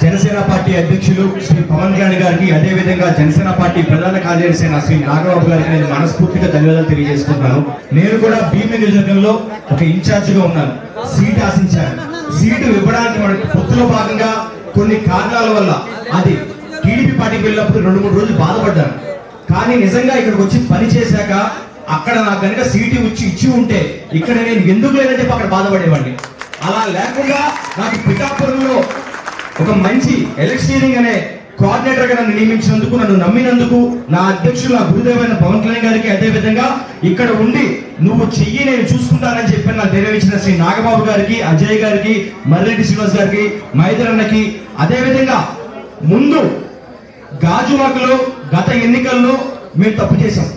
Janasena party అధ్యక్షులు శ్రీ పవన్ కళ్యాణ్ గారికి, అదేవిధంగా జనసేన పార్టీ ప్రధాన కార్యదర్శి అయిన శ్రీ నాగబాబు గారికి నేను మనస్ఫూర్తిగా ధన్యవాదాలు తెలియజేసుకుంటున్నాను. నేను కూడా భీమి నియోజకవర్గంలో ఒక ఇన్ఛార్జిగా ఉన్నాను. సీటు ఆశించాను. సీటు ఇవ్వడానికి మనకి పొత్తులో భాగంగా కొన్ని కారణాల వల్ల అది టీడీపీ పార్టీకి వెళ్ళినప్పుడు 2-3 రోజులు బాధపడ్డాను. కానీ నిజంగా ఇక్కడికి వచ్చి పని చేశాక అక్కడ నాకు కనుక సీటు ఇచ్చి ఉంటే ఇక్కడ నేను ఎందుకు లేదంటే అక్కడ బాధపడేవాడిని. అలా లేకుండా నాకు పిఠాపురంలో ఒక మంచి ఎలక్షనీరింగ్ అనే కోఆర్డినేటర్ గా నన్ను నియమించినందుకు, నన్ను నమ్మినందుకు నా అధ్యక్షులు నా గురుదేవైన పవన్ కళ్యాణ్ గారికి, అదేవిధంగా ఇక్కడ ఉండి నువ్వు చెయ్యి నేను చూసుకుంటానని చెప్పి నాకు ధైర్యం ఇచ్చిన శ్రీ నాగబాబు గారికి, అజయ్ గారికి, మర్రెడ్డి శ్రీనివాస్ గారికి, మైదర్ అన్నకి, అదేవిధంగా ముందు గాజువాకలో గత ఎన్నికల్లో మేము తప్పు చేశాం.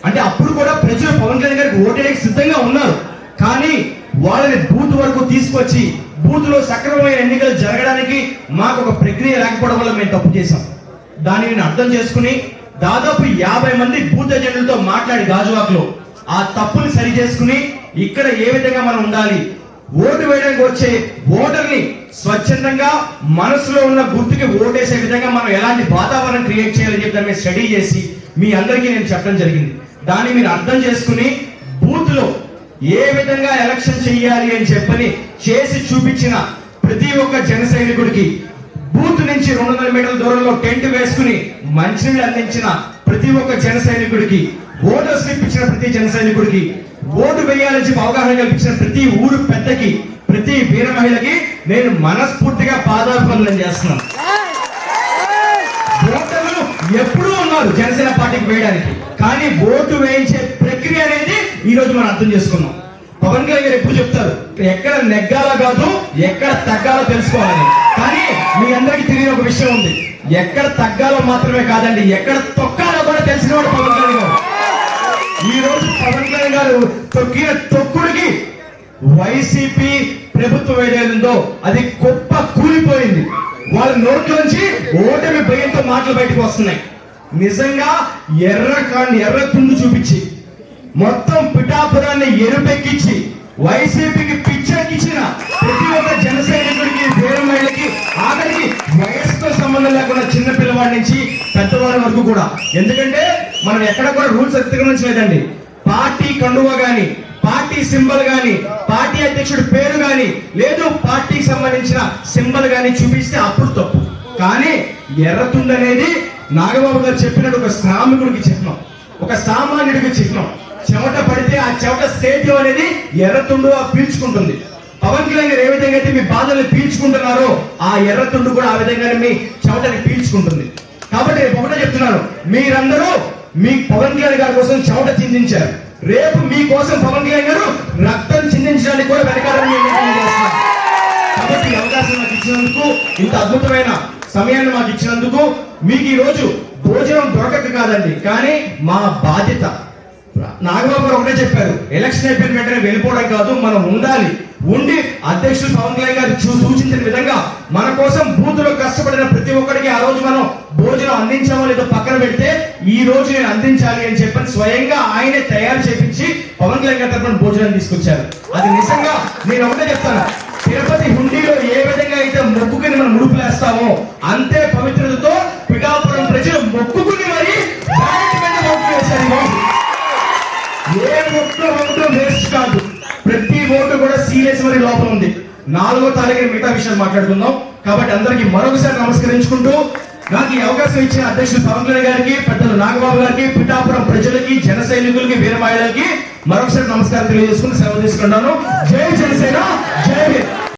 అంటే అప్పుడు కూడా ప్రజలు పవన్ కళ్యాణ్ గారికి ఓటేయడానికి సిద్ధంగా ఉన్నారు. కానీ వాళ్ళని బూత్ వరకు తీసుకొచ్చి బూత్ లో సక్రమమైన ఎన్నికలు జరగడానికి మాకు ఒక ప్రక్రియ లేకపోవడం వల్ల మేము తప్పు చేశాం. దాన్ని నేను అర్థం చేసుకుని దాదాపు 50 మంది బూత్ ఏజెంట్లతో మాట్లాడి గాజువాకలో ఆ తప్పుని సరి చేసుకుని ఇక్కడ ఏ విధంగా మనం ఉండాలి, ఓటు వేయడానికి వచ్చే ఓటర్ని స్వచ్ఛందంగా మనసులో ఉన్న గుర్తుకి ఓటేసే విధంగా మనం ఎలాంటి వాతావరణం క్రియేట్ చేయాలని చెప్పి దాన్ని స్టడీ చేసి మీ అందరికీ నేను చెప్పడం జరిగింది. దాన్ని మీరు అర్థం చేసుకుని బూత్ లో ఏ విధంగా ఎలక్షన్ చెయ్యాలి అని చెప్పని చేసి చూపించిన ప్రతి ఒక్క జన సైనికుడికి, బూత్ నుంచి 200 మీటర్ల దూరంలో టెంట్ వేసుకుని మంచినీళ్ళు అందించిన ప్రతి ఒక్క జన సైనికుడికి, ఓటర్ స్లిప్ ఇచ్చిన ప్రతి జన సైనికుడికి, ఓటు వేయాలని చెప్పి అవగాహన కల్పించిన ప్రతి ఊరు పెద్దకి, ప్రతి వీర మహిళకి నేను మనస్ఫూర్తిగా పాదాభివందనం చేస్తున్నాను. ఓటర్లు ఎప్పుడూ ఉన్నారు జనసేన పార్టీకి వేయడానికి, కానీ ఓటు వేయించే ప్రక్రియ అనేది ఈ రోజు మనం అర్థం చేసుకున్నాం. పవన్ కళ్యాణ్ గారు ఎప్పుడు చెప్తారు, ఎక్కడ నెగ్గాలో కాదు ఎక్కడ తగ్గాలో తెలుసుకోవాలని. కానీ మీ అందరికీ తెలియని ఒక విషయం ఉంది, ఎక్కడ తగ్గాలో మాత్రమే కాదండి, ఎక్కడ తొక్కాలో కూడా తెలిసినవాడు పవన్ కళ్యాణ్ గారు. ఈ రోజు పవన్ కళ్యాణ్ గారు తొక్కిన తొక్కుడికి వైసీపీ ప్రభుత్వం ఏదైందో అది గొప్ప కూలిపోయింది. వాళ్ళ నోట్లోంచి ఓటమి భయంతో మాటలు బయటకు వస్తున్నాయి. నిజంగా ఎర్ర తుండు చూపించి మొత్తం పిఠాపురాన్ని ఎరుపెక్కించి వైసీపీకి పిచ్చెక్కించిన ప్రతి ఒక్క జన సైనికుడికి, వేరే మహిళకి, ఆఖరికి వయసుతో సంబంధం లేకుండా చిన్న పిల్లవాడి నుంచి పెద్దవాడి వరకు కూడా. ఎందుకంటే మనం ఎక్కడ కూడా రూల్స్ అతిక్రమించలేదండి. పార్టీ కండువా గాని, పార్టీ సింబల్ గాని, పార్టీ అధ్యక్షుడి పేరు గాని, లేదు పార్టీకి సంబంధించిన సింబల్ గాని చూపిస్తే అప్పుడు తప్పు. కానీ ఎర్రతుండ అనేది నాగబాబు గారు చెప్పినట్టు ఒక శ్రామికుడికి చిహ్నం, ఒక సామాన్యుడికి చిహ్నం. చెమట పడితే ఆ చెమట సేద్యం అనేది ఎర్రతుండు పీల్చుకుంటుంది. పవన్ కళ్యాణ్ గారు ఏ విధంగా అయితే మీ బాధల్ని పీల్చుకుంటున్నారో ఆ ఎర్రతుండు కూడా ఆ విధంగానే మీ చెమటని పీల్చుకుంటుంది. కాబట్టి రేపు ఒకటే చెప్తున్నాను, మీరందరూ మీ పవన్ కళ్యాణ్ గారి కోసం చెమట చిందించారు. రేపు మీకోసం పవన్ కళ్యాణ్ గారు రక్తం చిందించడానికి కూడా వెనకాలని చేస్తున్నారు. కాబట్టి ఈ అవకాశం నాకు ఇచ్చినందుకు, ఇంత అద్భుతమైన సమయాన్ని మాకు ఇచ్చినందుకు, మీకు ఈ రోజు భోజనం దొరకక కాదండి, కానీ మా బాధ్యత. నాగబాబు గారు ఒకటే చెప్పారు, ఎలక్షన్ అయిపోయిన వెంటనే వెళ్ళిపోవడం కాదు, మనం ఉండాలి. ఉండి అధ్యక్షులు పవన్ కళ్యాణ్ గారు సూచించిన విధంగా మన కోసం బూత్ లో కష్టపడిన ప్రతి ఒక్కరికి ఆ రోజు మనం భోజనం అందించామో లేదో పక్కన పెడితే ఈ రోజు నేను అందించాలి అని చెప్పని స్వయంగా ఆయనే తయారు చేపించి పవన్ కళ్యాణ్ గారి తరఫున భోజనం తీసుకొచ్చారు. అది నిజంగా నేను ఒకటే చెప్తాను, తిరుపతి హుండీలో ఏ విధంగా అయితే మొక్కుకుని మనం ముడుపులేస్తామో అంతే పవిత్రతతో పిఠాపురం ప్రజలు మొక్కుకుని మరి ఓట్లు వేశారు. ఏ ఓటు వేస్ట్ కాదు, ప్రతి ఓటు కూడా సీరియస్ మరి లోపల ఉంది. 4వ తారీఖున మిగతా విషయాలు మాట్లాడుకుందాం. కాబట్టి అందరికీ మరొకసారి నమస్కరించుకుంటూ నాకు ఈ అవకాశం ఇచ్చిన అధ్యక్షుడు పవన్ కళ్యాణ్ గారికి, పెద్దలు నాగబాబు గారికి, పిఠాపురం ప్రజలకి, జన సైనికులకి, వీర మహిళలకి మరొకసారి నమస్కారం తెలియజేసుకుని సెలవు తీసుకుంటాను. జై జనసేన, జై హింద్.